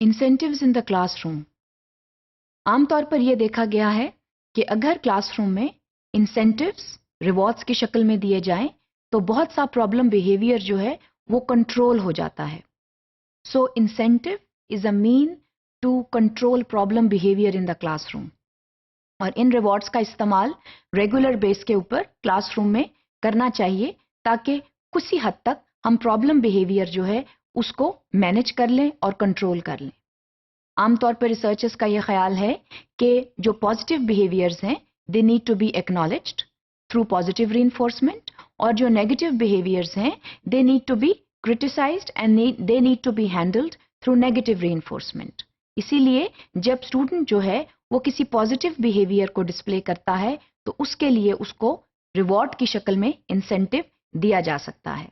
Incentives in the classroom. आमतौर पर यह देखा गया है कि अगर क्लासरूम में इंसेंटिव्स रिवॉर्ड्स की शक्ल में दिए जाएं तो बहुत सा प्रॉब्लम बिहेवियर जो है वो कंट्रोल हो जाता है. So incentive is a mean to control problem behaviour in the classroom. और इन रिवॉर्ड्स का इस्तेमाल रेगुलर बेस के ऊपर क्लासरूम में करना चाहिए ताकि कुछ ही हद तक हम प्रॉब्लम बिहेवियर जो है उसको मैनेज कर लें और कंट्रोल कर लें. आमतौर पर रिसर्चर्स का यह ख्याल है कि जो पॉजिटिव बिहेवियर्स हैं they need to be acknowledged through positive reinforcement, और जो नेगेटिव बिहेवियर्स हैं they need to be criticised and they need to be handled through negative reinforcement. इसीलिए जब स्टूडेंट जो है वो किसी पॉजिटिव बिहेवियर को डिस्प्ले करता है तो उसके लिए उसको रिवॉर्ड की शक्ल में इंसेंटिव दिया जा सकता है.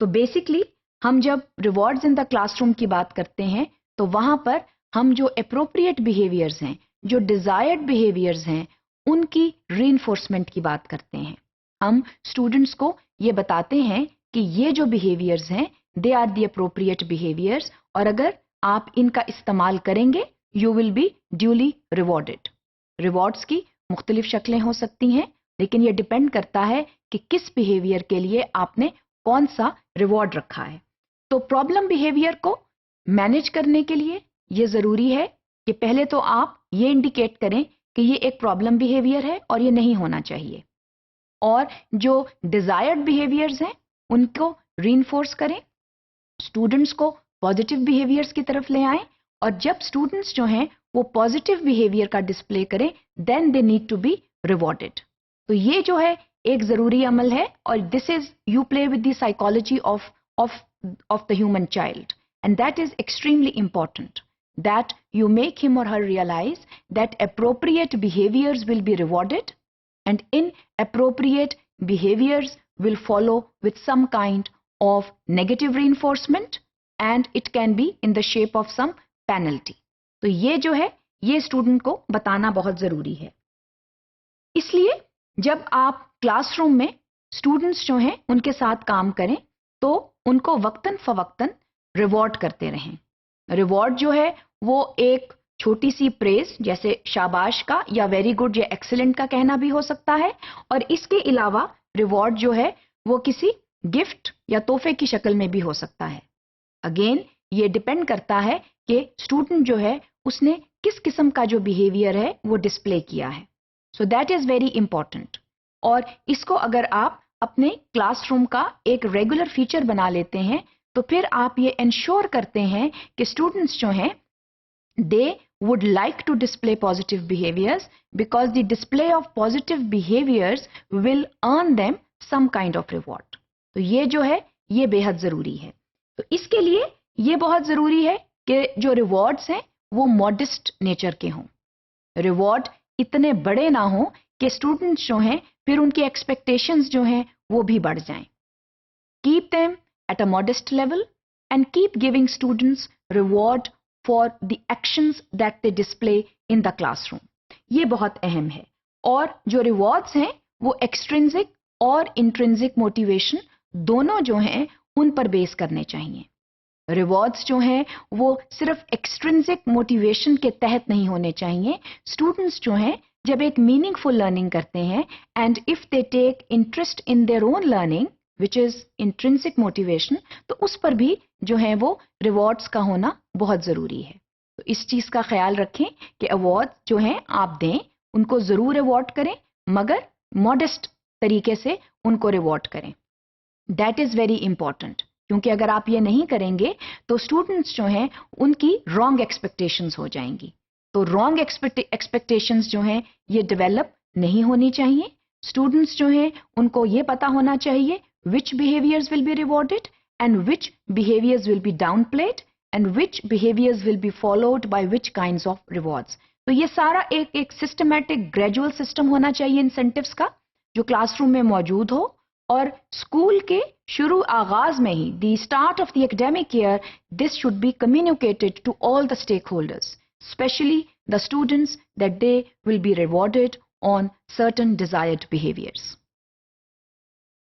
तो बेसिकली हम जब रिवॉर्ड्स इन द क्लासरूम की बात करते हैं तो वहां पर हम जो एप्रोप्रिएट बिहेवियर्स हैं, जो डिजायर्ड बिहेवियर्स हैं, उनकी रीइंफोर्समेंट की बात करते हैं. हम स्टूडेंट्स को ये बताते हैं कि ये जो बिहेवियर्स हैं they are the appropriate behaviours, और अगर आप इनका इस्तेमाल करेंगे you will be duly rewarded. Rewards की मुख्तलिफ शक्लें हो सकती हैं, लेकिन ये डिपेंड करता है कि किस बिहेवियर के लिए आपने कौन सा रिवॉर्ड रखा है. तो प्रॉब्लम बिहेवियर को मैनेज करने के लिए ये जरूरी है कि पहले तो आप ये इंडिकेट करें कि ये एक प्रॉब्लम बिहेवियर है और ये नहीं होना चाहिए, और जो डिजायर्ड बिहेवियर्स हैं उनको रीइंफोर्स करें, स्टूडेंट्स को पॉजिटिव बिहेवियर्स की तरफ ले आएं, और जब स्टूडेंट्स जो हैं वो पॉजिटिव बिहेवियर का डिस्प्ले करें then they need to be rewarded. तो ये जो है एक जरूरी अमल है, और this is you play with the psychology of the human child, and that is extremely important, that you make him or her realize that appropriate behaviors will be rewarded and inappropriate behaviors will follow with some kind of negative reinforcement, and it can be in the shape of some penalty. तो ये जो है ये student को बताना बहुत जरूरी है. इसलिए जब आप क्लासरूम में स्टूडेंट्स जो हैं उनके साथ काम करें तो उनको वक्तन फवक्तन रिवॉर्ड करते रहें. रिवॉर्ड जो है वो एक छोटी सी प्रेज जैसे शाबाश का या वेरी गुड या एक्सीलेंट का कहना भी हो सकता है, और इसके अलावा रिवॉर्ड जो है वो किसी गिफ्ट या तोहफे की शक्ल में भी हो सकता है. अगेन ये डिपेंड करता है कि स्टूडेंट जो है उसने किस किस्म का जो बिहेवियर है वो डिस्प्ले किया है. So that is very important, और इसको अगर आप अपने क्लासरूम का एक रेगुलर फीचर बना लेते हैं तो फिर आप ये इंश्योर करते हैं कि स्टूडेंट्स जो हैं दे would like to display positive behaviors because the display of positive behaviors will earn them some kind of reward. तो ये जो है ये बेहद जरूरी है. तो इसके लिए ये बहुत जरूरी है कि जो रिवॉर्ड्स हैं वो मॉडेस्ट नेचर के हों. रिवॉर्ड इतने बड़े ना हों कि स्टूडेंट्स जो हैं फिर उनकी एक्सपेक्टेशंस जो हैं वो भी बढ़ जाएं. Keep them at a modest level and keep giving students reward for the actions that they display in the classroom. ये बहुत अहम है. और जो रिवॉर्ड्स हैं वो एक्सट्रिंसिक और इंट्रिंसिक मोटिवेशन दोनों जो हैं उन पर बेस करने चाहिए. रिवॉर्ड्स जो हैं वो सिर्फ एक्सट्रिंसिक मोटिवेशन के तहत नहीं होने चाहिए. स्टूडेंट्स जो हैं जब एक मीनिंगफुल लर्निंग करते हैं and if they take interest in their own learning which is intrinsic motivation, तो उस पर भी जो है वो रिवॉर्ड्स का होना बहुत जरूरी है. तो इस चीज का ख्याल रखें कि अवार्ड जो हैं आप दें, उनको जरूर अवार्ड करें मगर मॉडेस्ट तरीके से उनको रिवॉर्ड करें. दैट इज वेरी इंपॉर्टेंट, क्योंकि अगर आप ये नहीं करेंगे तो स्टूडेंट्स जो हैं उनकी रॉन्ग एक्सपेक्टेशंस हो जाएंगी. तो रॉन्ग एक्सपेक्टेशंस जो हैं ये डेवलप नहीं होनी चाहिए. स्टूडेंट्स जो हैं उनको ये पता होना चाहिए which behaviors will be rewarded and which behaviors will be downplayed and which behaviors will be followed by which kinds of rewards. तो ये सारा एक सिस्टमैटिक ग्रेजुअल सिस्टम होना चाहिए इंसेंटिव्स का, जो क्लासरूम में मौजूद हो, और स्कूल के शुरू आगाज में ही the start of the academic year this should be communicated to all the stakeholders, especially the students, that they will be rewarded on certain desired behaviors.